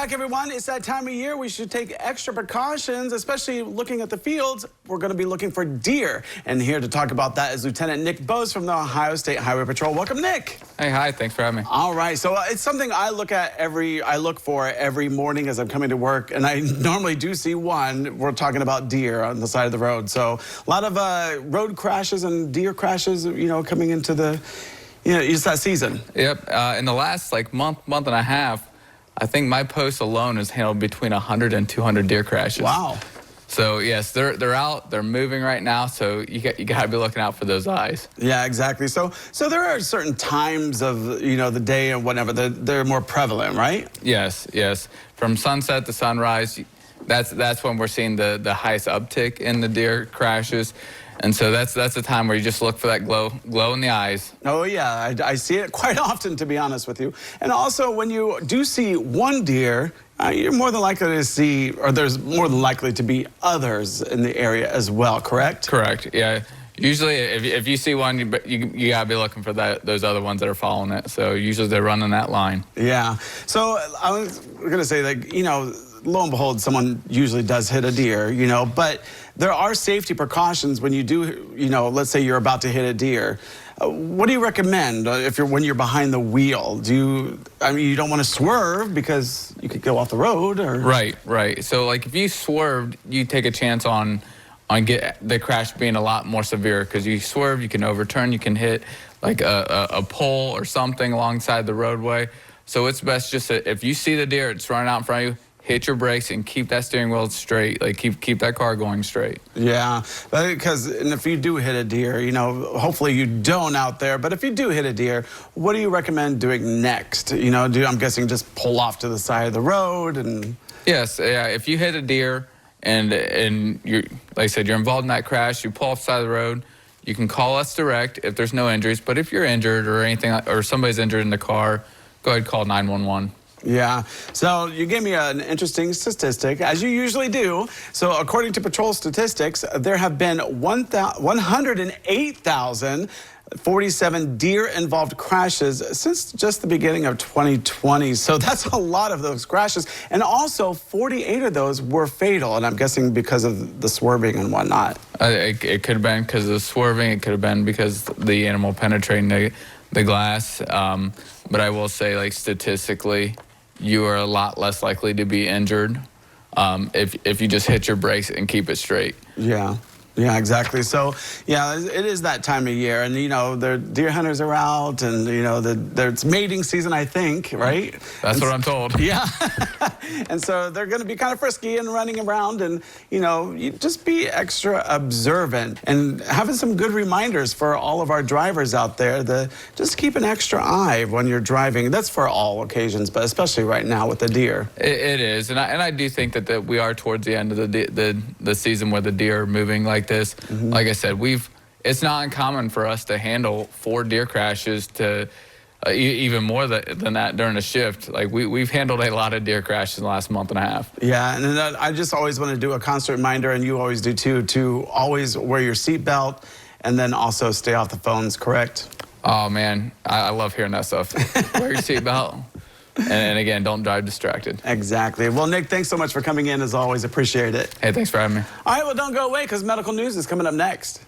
back, everyone. It's that time of year we should take extra precautions, especially looking at the fields. We're going to be looking for deer. And here to talk about that is Lieutenant Nick Boes from the Ohio State Highway Patrol. Welcome, Nick. Hey, hi. Thanks for having me. All right. So it's something I look for every morning as I'm coming to work. And I normally do see one. We're talking about deer on the side of the road. So a lot of road crashes and deer crashes, coming into the, it's that season. Yep. In the last month and a half, I think my post alone has handled between 100 and 200 deer crashes. Wow. So yes, they're out, they're moving right now. So you got to be looking out for those eyes. Yeah, exactly. So there are certain times of the day and whatever they're more prevalent, right? Yes. From sunset to sunrise, that's when we're seeing the highest uptick in the deer crashes. And so that's the time where you just look for that glow in the eyes. Oh, yeah. I see it quite often, to be honest with you. And also, when you do see one deer, you're more than likely to see, or there's more than likely to be others in the area as well, correct? Correct, yeah. Usually, if you see one, you got to be looking for those other ones that are following it. So usually they're running that line. Yeah. So I was going to say, lo and behold, someone usually does hit a deer, but there are safety precautions when you do, let's say you're about to hit a deer. What do you recommend when you're behind the wheel? You don't want to swerve because you could go off the road, or? Right. So if you swerved, you take a chance on the crash being a lot more severe, because you swerve, you can overturn, you can hit a pole or something alongside the roadway. So it's best just if you see the deer, it's running out in front of you, hit your brakes and keep that steering wheel straight. Keep that car going straight. Yeah, because if you do hit a deer, hopefully you don't out there, but if you do hit a deer, what do you recommend doing next? I'm guessing just pull off to the side of the road and... Yes, yeah, if you hit a deer and you're, like I said, you're involved in that crash, you pull off the side of the road, you can call us direct if there's no injuries, but if you're injured or anything, or somebody's injured in the car, go ahead and call 911. Yeah, so you gave me an interesting statistic, as you usually do. So according to patrol statistics, there have been 108,047 deer-involved crashes since just the beginning of 2020. So that's a lot of those crashes. And also, 48 of those were fatal, and I'm guessing because of the swerving and whatnot. It could have been because of the swerving. It could have been because the animal penetrating the glass. But I will say, statistically, you are a lot less likely to be injured if you just hit your brakes and keep it straight. Yeah, exactly. So, yeah, it is that time of year, and the deer hunters are out, and it's mating season, I think, right? That's what I'm told. Yeah, and so they're going to be kind of frisky and running around, and you just be extra observant and having some good reminders for all of our drivers out there. Just keep an extra eye when you're driving. That's for all occasions, but especially right now with the deer. It is, and I do think that we are towards the end of the season where the deer are moving like this. Mm-hmm. Like I said, it's not uncommon for us to handle 4 deer crashes to even more than that during a shift. We've handled a lot of deer crashes in the last month and a half. Yeah, and then I just always want to do a constant reminder, and you always do too, to always wear your seatbelt and then also stay off the phones, correct? Oh man, I love hearing that stuff. Wear your seatbelt. And again, don't drive distracted. Exactly. Well, Nick, thanks so much for coming in, as always. Appreciate it. Hey, thanks for having me. All right, well, don't go away, because medical news is coming up next.